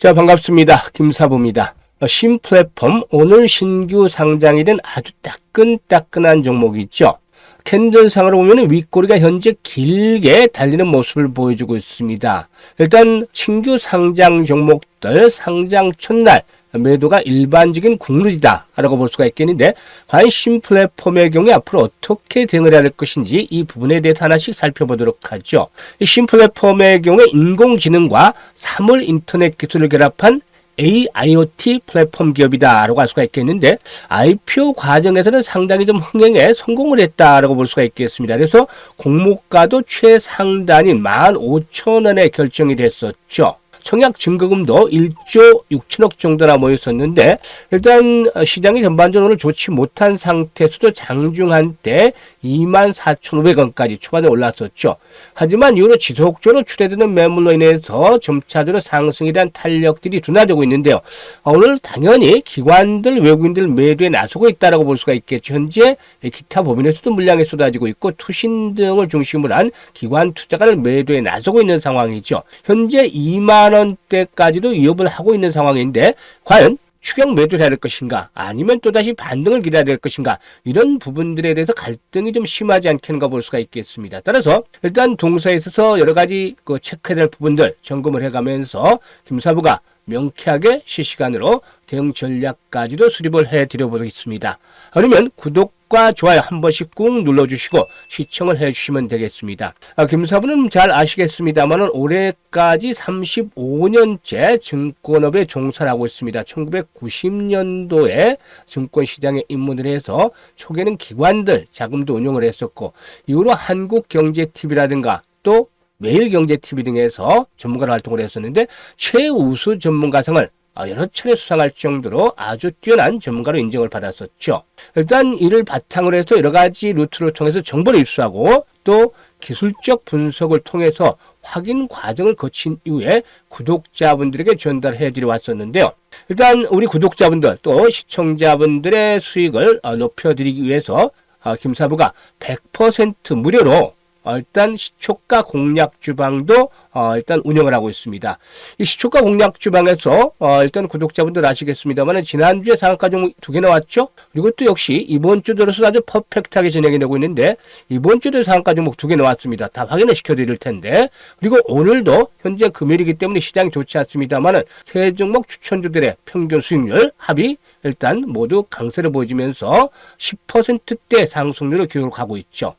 자, 반갑습니다. 김사부입니다. 신플랫폼, 오늘 신규 상장이 된 아주 따끈따끈한 종목이 있죠. 캔들상으로 보면 윗꼬리가 현재 길게 달리는 모습을 보여주고 있습니다. 일단 신규 상장 종목들 상장 첫날 매도가 일반적인 국룰이다 라고 볼 수가 있겠는데, 과연 신플랫폼의 경우에 앞으로 어떻게 대응을 해야 될 것인지 이 부분에 대해서 하나씩 살펴보도록 하죠. 이 신플랫폼의 경우에 인공지능과 사물 인터넷 기술을 결합한 AIoT 플랫폼 기업이다 라고 할 수가 있겠는데, IPO 과정에서는 상당히 좀 흥행에 성공을 했다라고 볼 수가 있겠습니다. 그래서 공모가도 최상단인 15,000원에 결정이 됐었죠. 청약 증거금도 1조 6천억 정도나 모였었는데, 일단 시장이 전반적으로 좋지 못한 상태에서도 장중한 때 24,500원까지 초반에 올랐었죠. 하지만 이후로 지속적으로 출해되는 매물로 인해서 점차적으로 상승에 대한 탄력들이 둔화되고 있는데요. 오늘 당연히 기관들, 외국인들 매도에 나서고 있다고 볼 수가 있겠죠. 현재 기타 법인에서도 물량이 쏟아지고 있고 투신 등을 중심으로 한 기관 투자가를 매도에 나서고 있는 상황이죠. 현재 2만 원대까지도 위협을 하고 있는 상황인데, 과연 추격 매도를 해야 될 것인가, 아니면 또다시 반등을 기다려야 될 것인가, 이런 부분들에 대해서 갈등이 좀 심하지 않겠는가 볼 수가 있겠습니다. 따라서 일단 동사에 있어서 여러 가지 체크해야 될 부분들 점검을 해가면서 김사부가 명쾌하게 실시간으로 대응 전략까지도 수립을 해드려 보겠습니다. 그러면 구독과 좋아요 한 번씩 꾹 눌러주시고 시청을 해주시면 되겠습니다. 김사부는 잘 아시겠습니다만 올해까지 35년째 증권업에 종사를 하고 있습니다. 1990년도에 증권시장에 입문을 해서 초기에는 기관들 자금도 운용을 했었고, 이후로 한국경제TV라든가 또 매일경제TV 등에서 전문가로 활동을 했었는데, 최우수 전문가상을 여러 차례 수상할 정도로 아주 뛰어난 전문가로 인정을 받았었죠. 일단 이를 바탕으로 해서 여러 가지 루트를 통해서 정보를 입수하고 또 기술적 분석을 통해서 확인 과정을 거친 이후에 구독자분들에게 전달해 드려 왔었는데요. 일단 우리 구독자분들 또 시청자분들의 수익을 높여드리기 위해서 김사부가 100% 무료로 일단 시초가 공략 주방도 일단 운영을 하고 있습니다. 이 시초가 공략 주방에서 일단 구독자분들 아시겠습니다만 지난주에 상한가 종목 2개 나왔죠. 그리고 또 역시 이번 주 들어서 아주 퍼펙트하게 진행이 되고 있는데, 이번 주도 상한가 종목 2개 나왔습니다. 다 확인을 시켜드릴 텐데, 그리고 오늘도 현재 금요일이기 때문에 시장이 좋지 않습니다만 세 종목 추천주들의 평균 수익률 합이 일단 모두 강세를 보여주면서 10%대 상승률을 기록하고 있죠.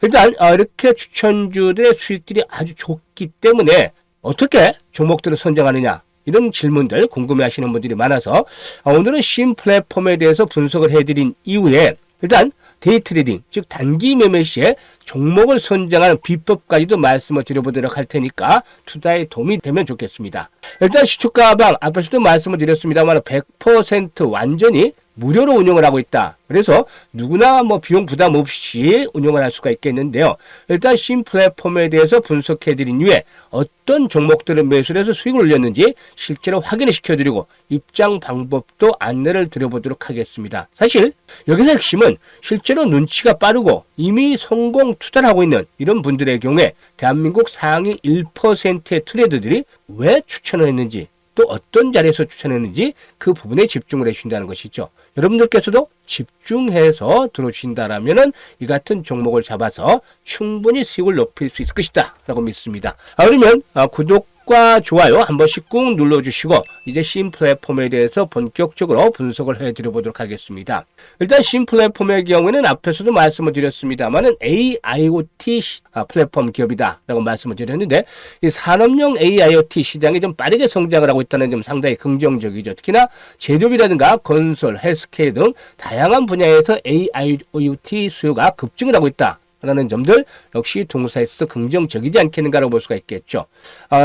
일단 이렇게 추천주들의 수익들이 아주 좋기 때문에 어떻게 종목들을 선정하느냐, 이런 질문들 궁금해하시는 분들이 많아서 오늘은 신플랫폼에 대해서 분석을 해드린 이후에 일단 데이트레이딩, 즉 단기 매매 시에 종목을 선정하는 비법까지도 말씀을 드려보도록 할 테니까 투자에 도움이 되면 좋겠습니다. 일단 시초가방 앞에서도 말씀을 드렸습니다만 100% 완전히 무료로 운영을 하고 있다. 그래서 누구나 비용 부담 없이 운영을 할 수가 있겠는데요. 일단 신플랫폼에 대해서 분석해드린 이후에 어떤 종목들을 매수를 해서 수익을 올렸는지 실제로 확인을 시켜드리고 입장 방법도 안내를 드려보도록 하겠습니다. 사실 여기서 핵심은 실제로 눈치가 빠르고 이미 성공 투자를 하고 있는 이런 분들의 경우에 대한민국 상위 1%의 트레이더들이 왜 추천을 했는지, 또 어떤 자리에서 추천했는지 그 부분에 집중을 해주신다는 것이죠. 여러분들께서도 집중해서 들어주신다라면은 이 같은 종목을 잡아서 충분히 수익을 높일 수 있을 것이다 라고 믿습니다. 그러면 구독과 좋아요 한 번씩 꾹 눌러주시고 이제 신플랫폼에 대해서 본격적으로 분석을 해드려 보도록 하겠습니다. 일단 신플랫폼의 경우에는 앞에서도 말씀을 드렸습니다만은 AIoT 플랫폼 기업이다 라고 말씀을 드렸는데, 이 산업용 AIoT 시장이 좀 빠르게 성장을 하고 있다는 점 상당히 긍정적이죠. 특히나 제조업이라든가 건설, 헬스케어 등 다양한 분야에서 AIoT 수요가 급증을 하고 있다 라는 점들 역시 동사에서 긍정적이지 않겠는가라고 볼 수가 있겠죠.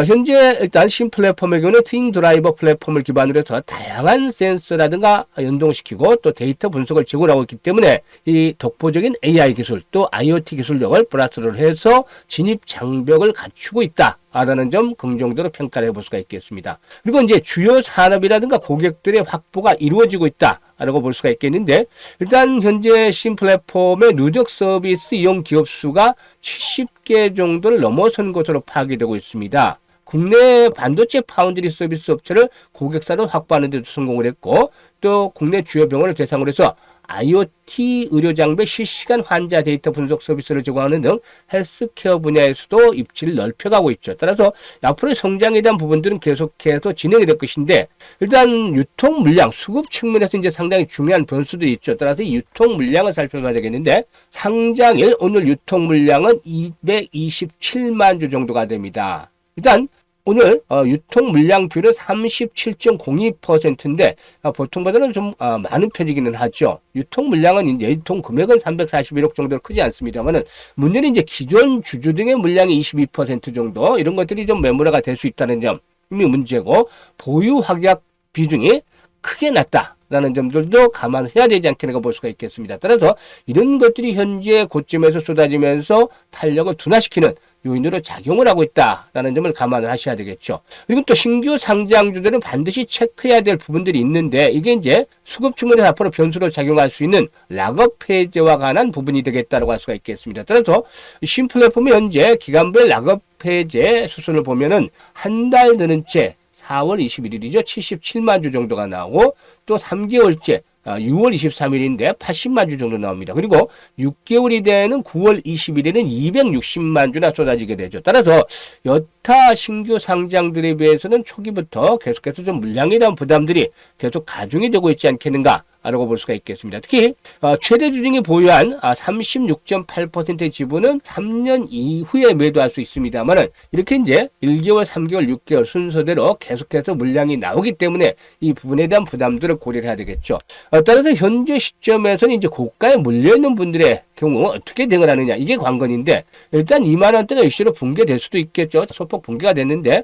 현재 일단 신플랫폼의 경우는 트윈 드라이버 플랫폼을 기반으로 해서 다양한 센서라든가 연동시키고 또 데이터 분석을 제공하고 있기 때문에 이 독보적인 AI 기술 또 IoT 기술력을 플러스를 해서 진입 장벽을 갖추고 있다 라는 점 긍정적으로 평가를 해볼 수가 있겠습니다. 그리고 이제 주요 산업이라든가 고객들의 확보가 이루어지고 있다 라고 볼 수가 있겠는데, 일단 현재 신플랫폼의 누적 서비스 이용 기업 수가 70개 정도를 넘어선 것으로 파악이 되고 있습니다. 국내 반도체 파운드리 서비스 업체를 고객사로 확보하는 데도 성공을 했고, 또 국내 주요 병원을 대상으로 해서 IoT 의료 장비 실시간 환자 데이터 분석 서비스를 제공하는 등 헬스케어 분야에서도 입지를 넓혀가고 있죠. 따라서 앞으로의 성장에 대한 부분들은 계속해서 진행이 될 것인데, 일단 유통 물량, 수급 측면에서 이제 상당히 중요한 변수들이 있죠. 따라서 이 유통 물량을 살펴봐야 되겠는데, 상장일 오늘 유통 물량은 227만 주 정도가 됩니다. 일단 오늘 유통 물량 비율은 37.02%인데 보통보다는 좀 많은 편이기는 하죠. 유통 물량은 이제 유통 금액은 341억 정도로 크지 않습니다만은 문제는 이제 기존 주주 등의 물량이 22% 정도 이런 것들이 좀 매물화가 될 수 있다는 점이 문제고, 보유 확약 비중이 크게 낮다라는 점들도 감안해야 되지 않겠는가 볼 수가 있겠습니다. 따라서 이런 것들이 현재 고점에서 쏟아지면서 탄력을 둔화시키는 요인으로 작용을 하고 있다라는 점을 감안을 하셔야 되겠죠. 그리고 또 신규 상장주들은 반드시 체크해야 될 부분들이 있는데, 이게 이제 수급 측면에서 앞으로 변수로 작용할 수 있는 락업 폐지와 관한 부분이 되겠다고 할 수가 있겠습니다. 따라서 신플랫폼이 현재 기간별 락업 폐지 수순을 보면은 한 달 되는 채 4월 21일이죠. 77만 주 정도가 나오고, 또 3개월째 6월 23일인데 80만 주 정도 나옵니다. 그리고 6개월이 되는 9월 21일은 260만 주나 쏟아지게 되죠. 따라서 여타 신규 상장들에 비해서는 초기부터 계속해서 좀 물량에 대한 부담들이 계속 가중이 되고 있지 않겠는가 라고 볼 수가 있겠습니다. 특히 최대 주중이 보유한 36.8%의 지분은 3년 이후에 매도할 수 있습니다만은, 이렇게 이제 1개월, 3개월, 6개월 순서대로 계속해서 물량이 나오기 때문에 이 부분에 대한 부담들을 고려를 해야 되겠죠. 따라서 현재 시점에서는 이제 고가에 물려있는 분들의 경우 어떻게 대응을 하느냐, 이게 관건인데, 일단 2만 원대가 이슈로 붕괴될 수도 있겠죠. 소폭 붕괴가 됐는데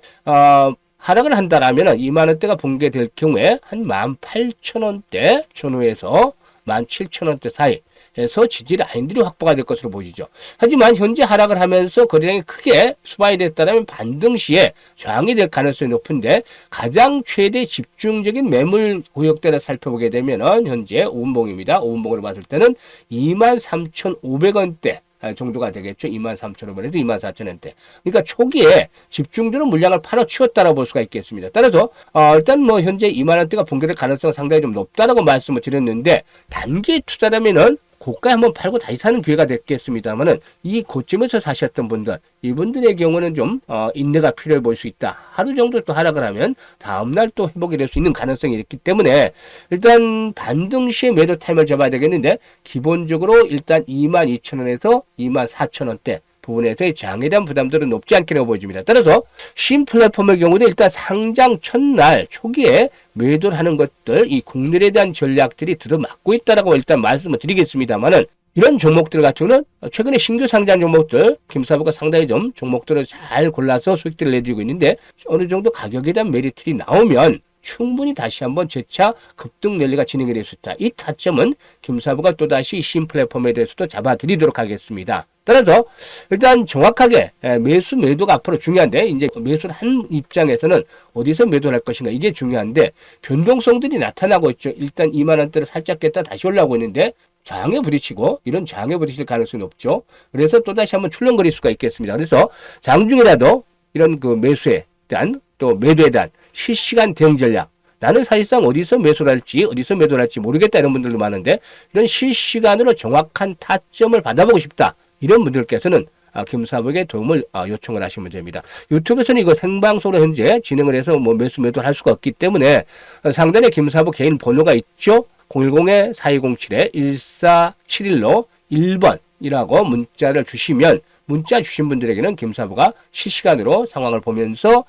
하락을 한다라면 2만 원대가 붕괴될 경우에 한 18,000원대 전후에서 17,000원대 사이에서 지지 라인들이 확보가 될 것으로 보이죠. 하지만 현재 하락을 하면서 거래량이 크게 수반이 됐다면 반등 시에 저항이 될 가능성이 높은데, 가장 최대 집중적인 매물 구역대를 살펴보게 되면 현재 5분봉입니다. 5분봉으로 봤을 때는 23,500원대 정도가 되겠죠. 23,500원에서 24,000원대. 그러니까 초기에 집중적으로 물량을 팔아치웠다라고 볼 수가 있겠습니다. 따라서 일단 뭐 현재 2만 원대가 붕괴될 가능성은 상당히 좀 높다라고 말씀을 드렸는데, 단기 투자라면은 고가에 한번 팔고 다시 사는 기회가 됐겠습니다만은, 이 고점에서 사셨던 분들, 이분들의 경우는 좀 인내가 필요해 보일 수 있다. 하루 정도 또 하락을 하면 다음날 또 회복이 될 수 있는 가능성이 있기 때문에 일단 반등 시에 매도 타임을 잡아야 되겠는데, 기본적으로 일단 22,000원에서 24,000원대 부분에서의 장에 대한 부담들은 높지 않게라고 보여집니다. 따라서 신플랫폼의 경우도 일단 상장 첫날 초기에 매도를 하는 것들, 이 국내에 대한 전략들이 들어맞고 있다라고 일단 말씀을 드리겠습니다만은, 이런 종목들 같은 경우는 최근에 신규 상장 종목들, 김사부가 상당히 좀 종목들을 잘 골라서 수익들을 내드리고 있는데, 어느 정도 가격에 대한 메리트이 나오면 충분히 다시 한번 재차 급등 랠리가 진행이 될 수 있다. 이 타점은 김사부가 또다시 신플랫폼에 대해서도 잡아드리도록 하겠습니다. 따라서 일단 정확하게 매도가 앞으로 중요한데, 이제 매수를 한 입장에서는 어디서 매도를 할 것인가, 이게 중요한데 변동성들이 나타나고 있죠. 일단 2만 원대를 살짝 깼다 다시 올라오고 있는데 저항에 부딪히고, 이런 저항에 부딪힐 가능성이 높죠. 그래서 또다시 한번 출렁거릴 수가 있겠습니다. 그래서 장중이라도 이런 그 매수에 대한, 또 매도에 대한 실시간 대응 전략, 나는 사실상 어디서 매수를 할지 어디서 매도를 할지 모르겠다 이런 분들도 많은데, 이런 실시간으로 정확한 타점을 받아보고 싶다 이런 분들께서는 김사부에게 도움을 요청을 하시면 됩니다. 유튜브에서는 이거 생방송으로 현재 진행을 해서 뭐 매도를 할 수가 없기 때문에 상단에 김사부 개인 번호가 있죠. 010-4207-1471로 1번이라고 문자를 주시면, 문자 주신 분들에게는 김사부가 실시간으로 상황을 보면서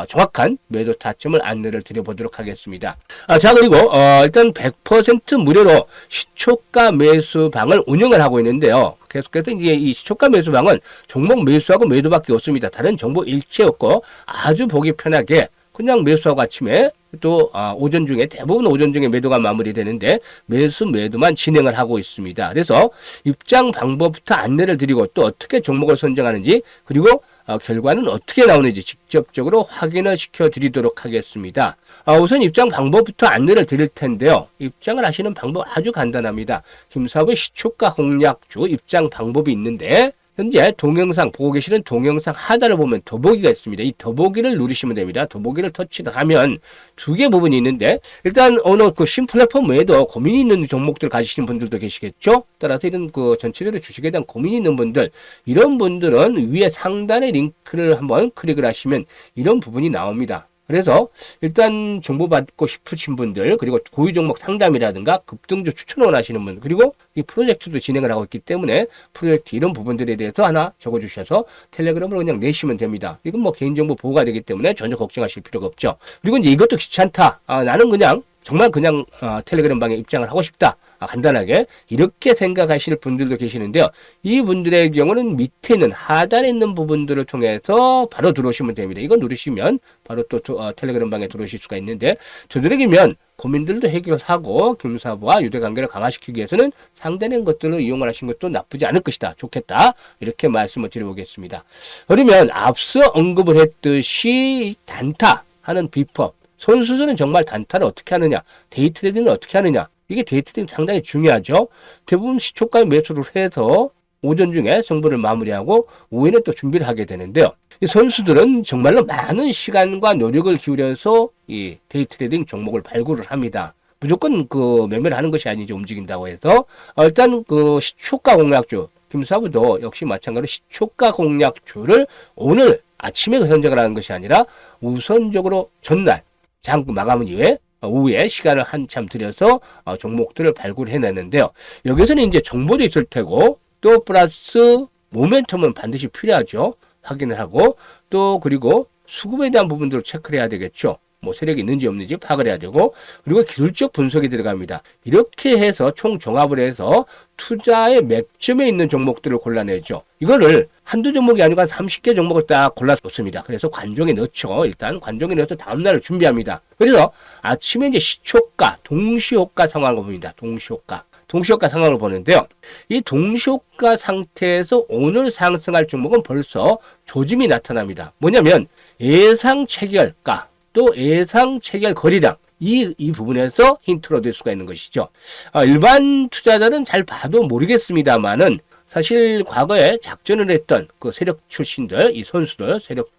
정확한 매도 타점을 안내를 드려보도록 하겠습니다. 자, 그리고 일단 100% 무료로 시초가 매수방을 운영을 하고 있는데요. 계속해서 이제 이 시초가 매수방은 종목 매수하고 매도밖에 없습니다. 다른 정보 일체 없고 아주 보기 편하게 그냥 매수하고 아침에 또 오전 중에, 대부분 오전 중에 매도가 마무리되는데 매도만 진행을 하고 있습니다. 그래서 입장 방법부터 안내를 드리고, 또 어떻게 종목을 선정하는지, 그리고 결과는 어떻게 나오는지 직접적으로 확인을 시켜드리도록 하겠습니다. 우선 입장 방법부터 안내를 드릴 텐데요. 입장을 하시는 방법 아주 간단합니다. 김사부의 시초가 공략주 입장 방법이 있는데, 현재 동영상 보고 계시는 동영상 하단을 보면 더보기가 있습니다. 이 더보기를 누르시면 됩니다. 더보기를 터치를 하면 두 개 부분이 있는데 일단 어느 그 신플랫폼 외에도 고민이 있는 종목들 가지시는 분들도 계시겠죠. 따라서 이런 그 전체적으로 주식에 대한 고민이 있는 분들 이런 분들은 위에 상단의 링크를 한번 클릭을 하시면 이런 부분이 나옵니다. 그래서 일단 정보 받고 싶으신 분들 그리고 고유 종목 상담이라든가 급등주 추천을 원하시는 분들 그리고 이 프로젝트도 진행을 하고 있기 때문에 프로젝트 이런 부분들에 대해서 하나 적어주셔서 텔레그램으로 그냥 내시면 됩니다. 이건 뭐 개인정보 보호가 되기 때문에 전혀 걱정하실 필요가 없죠. 그리고 이제 이것도 귀찮다. 나는 그냥 정말 그냥 텔레그램 방에 입장을 하고 싶다. 간단하게 이렇게 생각하시는 분들도 계시는데요. 이 분들의 경우는 밑에 있는 하단에 있는 부분들을 통해서 바로 들어오시면 됩니다. 이거 누르시면 바로 또 텔레그램 방에 들어오실 수가 있는데 저들에게면 고민들도 해결하고 김사부와 유대관계를 강화시키기 위해서는 상대된 것들을 이용을 하신 것도 나쁘지 않을 것이다. 좋겠다. 이렇게 말씀을 드려보겠습니다. 그러면 앞서 언급을 했듯이 단타 하는 비법 선수들은 정말 단타를 어떻게 하느냐 데이트레이딩을 어떻게 하느냐 이게 데이트레이딩 상당히 중요하죠. 대부분 시초가 매수를 해서 오전 중에 승부를 마무리하고 오후에는 또 준비를 하게 되는데요. 이 선수들은 정말로 많은 시간과 노력을 기울여서 이 데이트레이딩 종목을 발굴을 합니다. 무조건 그 매매를 하는 것이 아니죠. 움직인다고 해서 일단 그 시초가 공략주 김사부도 역시 마찬가지로 시초가 공략주를 오늘 아침에 선정을 하는 것이 아니라 우선적으로 전날 장 마감 이후에 오후에 시간을 한참 들여서 종목들을 발굴해내는데요. 여기서는 이제 정보도 있을 테고 또 플러스 모멘텀은 반드시 필요하죠. 확인을 하고 또 그리고 수급에 대한 부분들을 체크를 해야 되겠죠. 뭐 세력이 있는지 없는지 파악을 해야 되고 그리고 기술적 분석이 들어갑니다. 이렇게 해서 총 종합을 해서 투자의 맥점에 있는 종목들을 골라내죠. 이거를 한두 종목이 아니고 한 30개 종목을 딱 골라놓습니다. 그래서 관종에 넣죠. 일단 관종에 넣어서 다음날을 준비합니다. 그래서 아침에 이제 시초가, 동시호가 상황을 봅니다. 동시호가 상황을 보는데요. 이 동시호가 상태에서 오늘 상승할 종목은 벌써 조짐이 나타납니다. 뭐냐면 예상 체결가 또 예상 체결 거리량 이 부분에서 힌트를 얻을 수가 있는 것이죠. 일반 투자자는 잘 봐도 모르겠습니다만은 사실 과거에 작전을 했던 그 세력 출신들, 이 선수들, 세력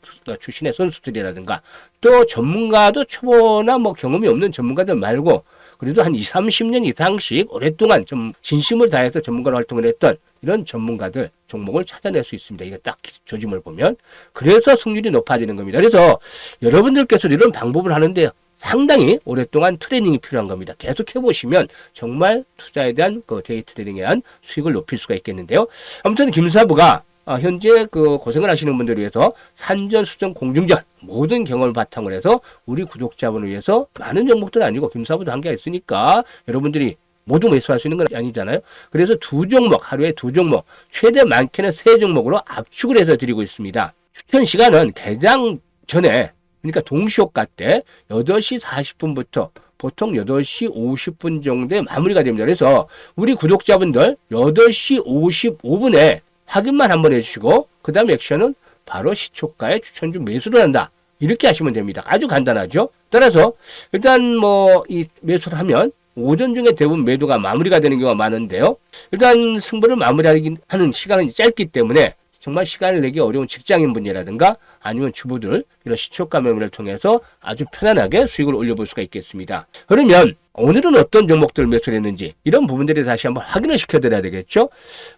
출신의 선수들이라든가 또 전문가도 초보나 뭐 경험이 없는 전문가들 말고 그래도 한 20, 30년 이상씩 오랫동안 좀 진심을 다해서 전문가로 활동을 했던 이런 전문가들 종목을 찾아낼 수 있습니다. 이게 딱 조짐을 보면. 그래서 승률이 높아지는 겁니다. 그래서 여러분들께서 이런 방법을 하는데 상당히 오랫동안 트레이닝이 필요한 겁니다. 계속 해보시면 정말 투자에 대한 그 데이 트레이딩에 대한 수익을 높일 수가 있겠는데요. 아무튼 김사부가 현재 그 고생을 하시는 분들을 위해서 산전, 수전, 공중전 모든 경험을 바탕으로 해서 우리 구독자분을 위해서 많은 종목들은 아니고 김사부도 한계가 있으니까 여러분들이 모두 매수할 수 있는 건 아니잖아요. 그래서 두 종목, 하루에 두 종목, 최대 많게는 세 종목으로 압축을 해서 드리고 있습니다. 추천 시간은 개장 전에 그러니까 동시호가 때 8시 40분부터 보통 8시 50분 정도에 마무리가 됩니다. 그래서 우리 구독자분들 8시 55분에 확인만 한번 해주시고 그 다음 액션은 바로 시초가에 추천 중 매수를 한다. 이렇게 하시면 됩니다. 아주 간단하죠. 따라서 일단 뭐 이 매수를 하면 오전 중에 대부분 매도가 마무리가 되는 경우가 많은데요. 일단 승부를 마무리하는 시간은 짧기 때문에 정말 시간을 내기 어려운 직장인분이라든가 아니면 주부들 이런 시초가 매매를 통해서 아주 편안하게 수익을 올려볼 수가 있겠습니다. 그러면 오늘은 어떤 종목들을 매수를 했는지 이런 부분들에 다시 한번 확인을 시켜드려야 되겠죠.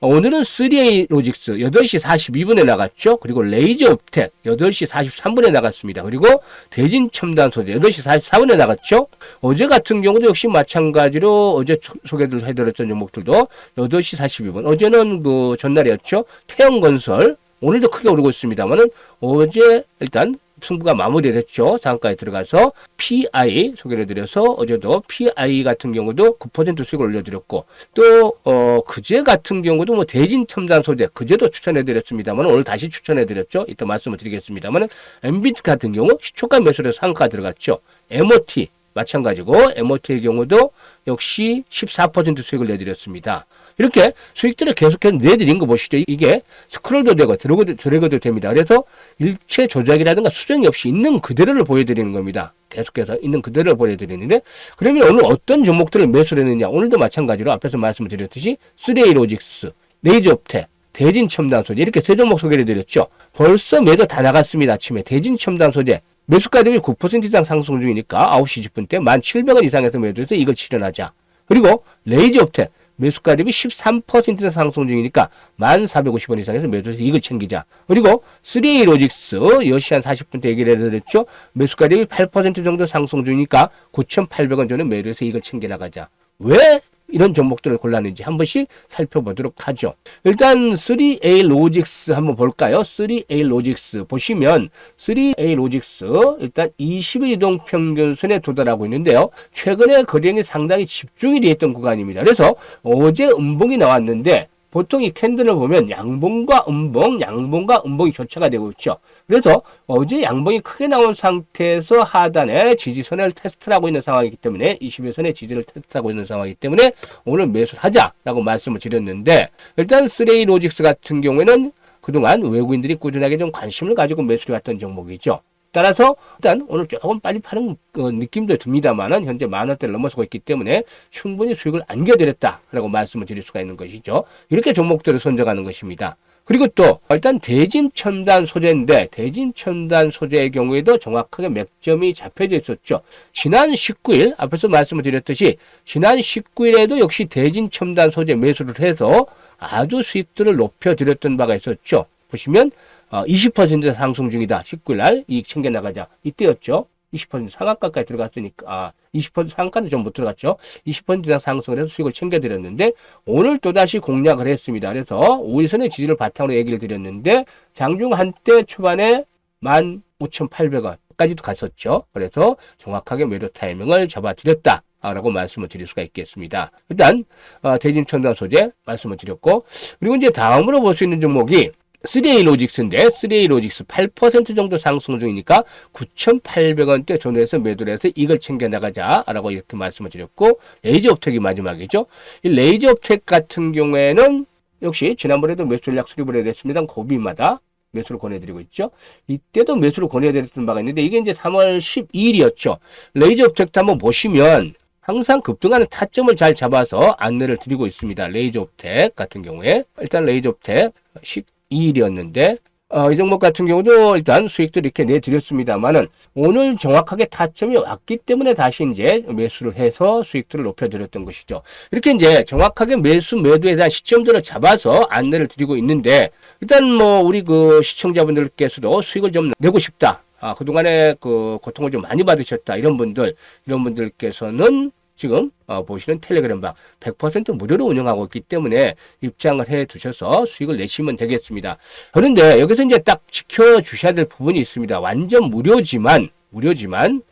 오늘은 3A 로직스 8시 42분에 나갔죠. 그리고 레이저 업텍 8시 43분에 나갔습니다. 그리고 대진 첨단 소재 8시 44분에 나갔죠. 어제 같은 경우도 역시 마찬가지로 어제 소개를 해드렸던 종목들도 8시 42분 어제는 그 전날이었죠. 태영건설 오늘도 크게 오르고 있습니다만은 어제 일단 승부가 마무리됐죠. 상한가에 들어가서 PI 소개를 해드려서 어제도 PI 같은 경우도 9% 수익을 올려드렸고 또 그제 같은 경우도 뭐 대진 첨단 소재 그제도 추천해드렸습니다만 오늘 다시 추천해드렸죠. 이따 말씀을 드리겠습니다만 엔비트 같은 경우 시초가 매수로 상한가 들어갔죠. MOT 마찬가지고 MOT의 경우도 역시 14% 수익을 내드렸습니다. 이렇게 수익들을 계속해서 내드린 거 보시죠. 이게 스크롤도 되고 드래그도 됩니다. 그래서 일체 조작이라든가 수정이 없이 있는 그대로를 보여드리는 겁니다. 계속해서 있는 그대로를 보여드리는데 그러면 오늘 어떤 종목들을 매수를 했느냐. 오늘도 마찬가지로 앞에서 말씀을 드렸듯이 3A 로직스, 레이저업텍, 대진첨단 소재 이렇게 세 종목 소개를 드렸죠. 벌써 매도 다 나갔습니다. 아침에 대진첨단 소재 매수가 대비 9% 이상 상승 중이니까 9시 10분 때 1,700원 이상에서 매도해서 이걸 실현하자. 그리고 레이저업텍 매수가 대비 13% 이상 상승 중이니까 1,450원 이상에서 매도해서 이걸 챙기자. 그리고 3A 로직스 10시 한 40분 때 얘기를 해드렸죠. 매수가 대비 8% 정도 상승 중이니까 9,800원 전에 매도해서 이걸 챙겨나가자. 왜 이런 종목들을 골랐는지 한 번씩 살펴보도록 하죠. 일단 3A 로직스 한번 볼까요? 3A 로직스 보시면 3A 로직스 일단 20일 이동 평균선에 도달하고 있는데요. 최근에 거래량이 상당히 집중이 되어 있던 구간입니다. 그래서 어제 음봉이 나왔는데 보통 이 캔들을 보면 양봉과 음봉이 교차가 되고 있죠. 그래서 어제 양봉이 크게 나온 상태에서 하단에 지지선을 테스트를 하고 있는 상황이기 때문에 21선의 지지를 테스트하고 있는 상황이기 때문에 오늘 매수를 하자라고 말씀을 드렸는데 일단 3A 로직스 같은 경우에는 그동안 외국인들이 꾸준하게 좀 관심을 가지고 매수를 왔던 종목이죠. 따라서 일단 오늘 조금 빨리 파는 느낌도 듭니다만은 현재 10,000원대를 넘어서고 있기 때문에 충분히 수익을 안겨드렸다라고 말씀을 드릴 수가 있는 것이죠. 이렇게 종목들을 선정하는 것입니다. 그리고 또 일단 대진첨단 소재인데 대진첨단 소재의 경우에도 정확하게 맥점이 잡혀져 있었죠. 지난 19일 앞에서 말씀을 드렸듯이 지난 19일에도 역시 대진첨단 소재 매수를 해서 아주 수익들을 높여드렸던 바가 있었죠. 보시면 20% 상승 중이다. 19일 날 이익 챙겨나가자. 이때였죠. 20% 상한가까지 들어갔으니까 20% 상한가는 좀 못 들어갔죠. 20% 이상 상승을 해서 수익을 챙겨드렸는데 오늘 또다시 공략을 했습니다. 그래서 5일선의 지지를 바탕으로 얘기를 드렸는데 장중 한때 초반에 15,800원까지도 갔었죠. 그래서 정확하게 매도 타이밍을 잡아드렸다. 라고 말씀을 드릴 수가 있겠습니다. 일단 대진첨단 소재 말씀을 드렸고 그리고 이제 다음으로 볼 수 있는 종목이 3A 로직스인데 3A 로직스 8% 정도 상승 중이니까 9,800원대 전후에서 매도를 해서 이걸 챙겨나가자라고 이렇게 말씀을 드렸고 레이저업텍이 마지막이죠. 이 레이저업텍 같은 경우에는 역시 지난번에도 매수 전략 수립을 해드렸습니다. 고비마다 매수를 권해드리고 있죠. 이때도 매수를 권해드렸던 바가 있는데 이게 이제 3월 12일이었죠. 레이저업텍도 한번 보시면 항상 급등하는 타점을 잘 잡아서 안내를 드리고 있습니다. 레이저업텍 같은 경우에 일단 레이저업텍 12일이었는데 이 종목 같은 경우도 일단 수익도 이렇게 내드렸습니다만은 오늘 정확하게 타점이 왔기 때문에 다시 이제 매수를 해서 수익들을 높여드렸던 것이죠. 이렇게 이제 정확하게 매도에 대한 시점들을 잡아서 안내를 드리고 있는데 일단 뭐 우리 그 시청자분들께서도 수익을 좀 내고 싶다. 그동안에 그 고통을 좀 많이 받으셨다. 이런 분들께서는 지금 보시는 텔레그램 방 100% 무료로 운영하고 있기 때문에 입장을 해 두셔서 수익을 내시면 되겠습니다. 그런데 여기서 이제 딱 지켜주셔야 될 부분이 있습니다. 완전 무료지만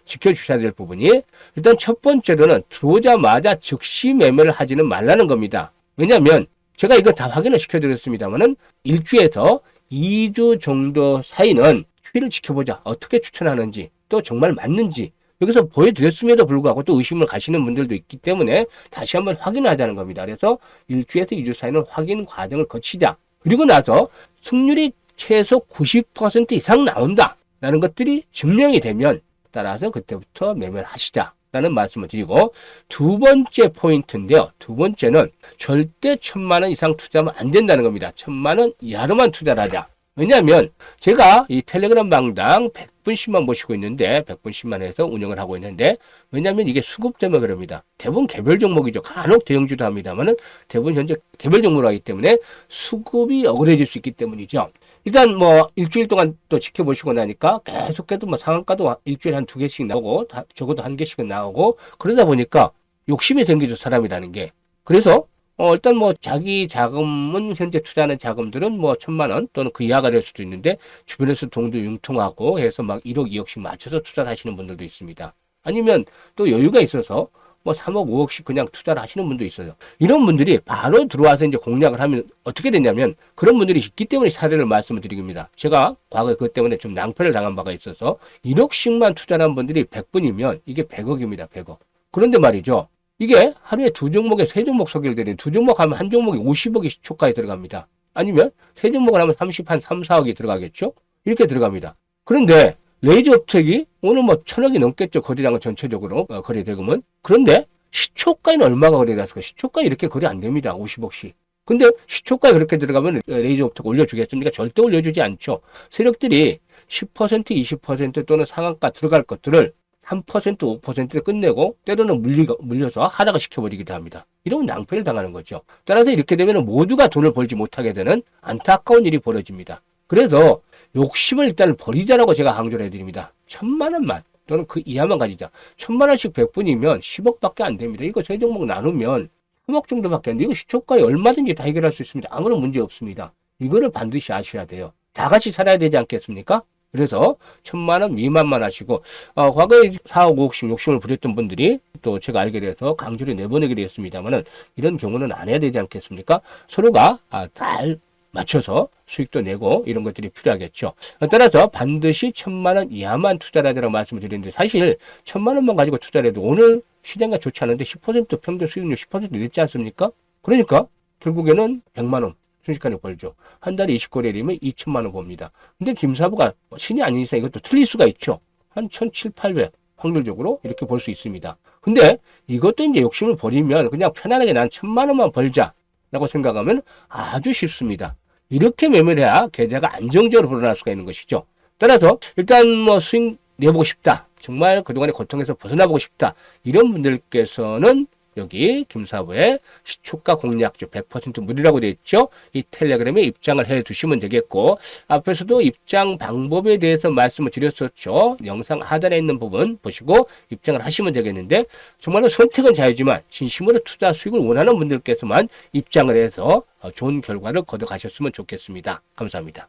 지켜주셔야 될 부분이 일단 첫 번째로는 들어오자마자 즉시 매매를 하지는 말라는 겁니다. 왜냐하면 제가 이거 다 확인을 시켜드렸습니다만은 1주에서 2주 정도 사이는 추이를 지켜보자. 어떻게 추천하는지 또 정말 맞는지 여기서 보여드렸음에도 불구하고 또 의심을 가시는 분들도 있기 때문에 다시 한번 확인하자는 겁니다. 그래서 1주에서 2주 사이는 확인 과정을 거치자. 그리고 나서 승률이 최소 90% 이상 나온다. 라는 것들이 증명이 되면 따라서 그때부터 매매를 하시자. 라는 말씀을 드리고 두 번째 포인트인데요. 두 번째는 절대 1,000만 원 이상 투자하면 안 된다는 겁니다. 1,000만 원 이하로만 투자를 하자. 왜냐하면 제가 이 텔레그램 방당 100분씩만 모시고 있는데 100분씩만 해서 운영을 하고 있는데 왜냐하면 이게 수급 때문에 그럽니다. 대부분 개별 종목이죠. 간혹 대형주도 합니다만은 대부분 현재 개별 종목으로 하기 때문에 수급이 억울해질 수 있기 때문이죠. 일단 뭐 일주일 동안 또 지켜보시고 나니까 계속해도 뭐 상한가도 일주일에 한 2개씩 나오고 적어도 1개씩은 나오고 그러다 보니까 욕심이 생기죠. 사람이라는 게. 그래서 일단 뭐 자기 자금은 현재 투자하는 자금들은 뭐 1,000만 원 또는 그 이하가 될 수도 있는데 주변에서 돈도 융통하고 해서 막 1억 2억씩 맞춰서 투자를 하시는 분들도 있습니다. 아니면 또 여유가 있어서 뭐 3억 5억씩 그냥 투자를 하시는 분도 있어요. 이런 분들이 바로 들어와서 이제 공략을 하면 어떻게 되냐면 그런 분들이 있기 때문에 사례를 말씀을 드립니다. 제가 과거에 그것 때문에 좀 낭패를 당한 바가 있어서 1억씩만 투자한 분들이 100분이면 이게 100억입니다. 100억. 그런데 말이죠. 이게 하루에 2종목에 3종목 소개를 드리는 2종목 하면 한 종목이 50억이 시초가에 들어갑니다. 아니면 3종목을 하면 3, 4억이 들어가겠죠? 이렇게 들어갑니다. 그런데 레이저업텍이 오늘 뭐 1,000억이 넘겠죠. 거래량은 전체적으로 거래 대금은. 그런데 시초가에는 얼마가 거래됐을까? 시초가에 이렇게 거래 안 됩니다. 50억씩. 근데 시초가에 그렇게 들어가면 레이저부터 올려주겠습니까? 절대 올려주지 않죠. 세력들이 10%, 20% 또는 상한가 들어갈 것들을 3%, 5%에 끝내고 때로는 물려서 하락을 시켜버리기도 합니다. 이러면 낭패를 당하는 거죠. 따라서 이렇게 되면 모두가 돈을 벌지 못하게 되는 안타까운 일이 벌어집니다. 그래서 욕심을 일단 버리자라고 제가 강조를 해드립니다. 1,000만 원만 또는 그 이하만 가지자. 1,000만 원씩 100분이면 10억밖에 안 됩니다. 이거 세 종목 나누면 3억 정도밖에 안 돼요. 이거 시초가에 얼마든지 다 해결할 수 있습니다. 아무런 문제 없습니다. 이거를 반드시 아셔야 돼요. 다 같이 살아야 되지 않겠습니까? 그래서 1,000만 원 미만만 하시고 과거에 4억, 5억씩 욕심을 부렸던 분들이 또 제가 알게 돼서 강조를 내보내게 되었습니다만은 이런 경우는 안 해야 되지 않겠습니까? 서로가 잘 맞춰서 수익도 내고 이런 것들이 필요하겠죠. 따라서 반드시 1,000만 원 이하만 투자를 하라고 말씀을 드리는데 사실 1,000만 원만 가지고 투자를 해도 오늘 시장가 좋지 않은데 10% 평균 수익률 10% 냈지 않습니까? 그러니까 결국에는 100만 원 순식간에 벌죠. 한 달에 20거래이면 2천만 원 봅니다. 근데 김사부가 신이 아닌 이상 이것도 틀릴 수가 있죠. 한 1,700, 800 확률적으로 이렇게 볼 수 있습니다. 근데 이것도 이제 욕심을 버리면 그냥 편안하게 난 1,000만 원만 벌자라고 생각하면 아주 쉽습니다. 이렇게 매매를 해야 계좌가 안정적으로 불어날 수가 있는 것이죠. 따라서 일단 뭐 수익 내보고 싶다. 정말 그동안의 고통에서 벗어나보고 싶다. 이런 분들께서는 여기 김사부의 시초가 공략주 100% 무료라고 되어 있죠. 이 텔레그램에 입장을 해 두시면 되겠고 앞에서도 입장 방법에 대해서 말씀을 드렸었죠. 영상 하단에 있는 부분 보시고 입장을 하시면 되겠는데 정말로 선택은 자유지만 진심으로 투자 수익을 원하는 분들께서만 입장을 해서 좋은 결과를 거둬 가셨으면 좋겠습니다. 감사합니다.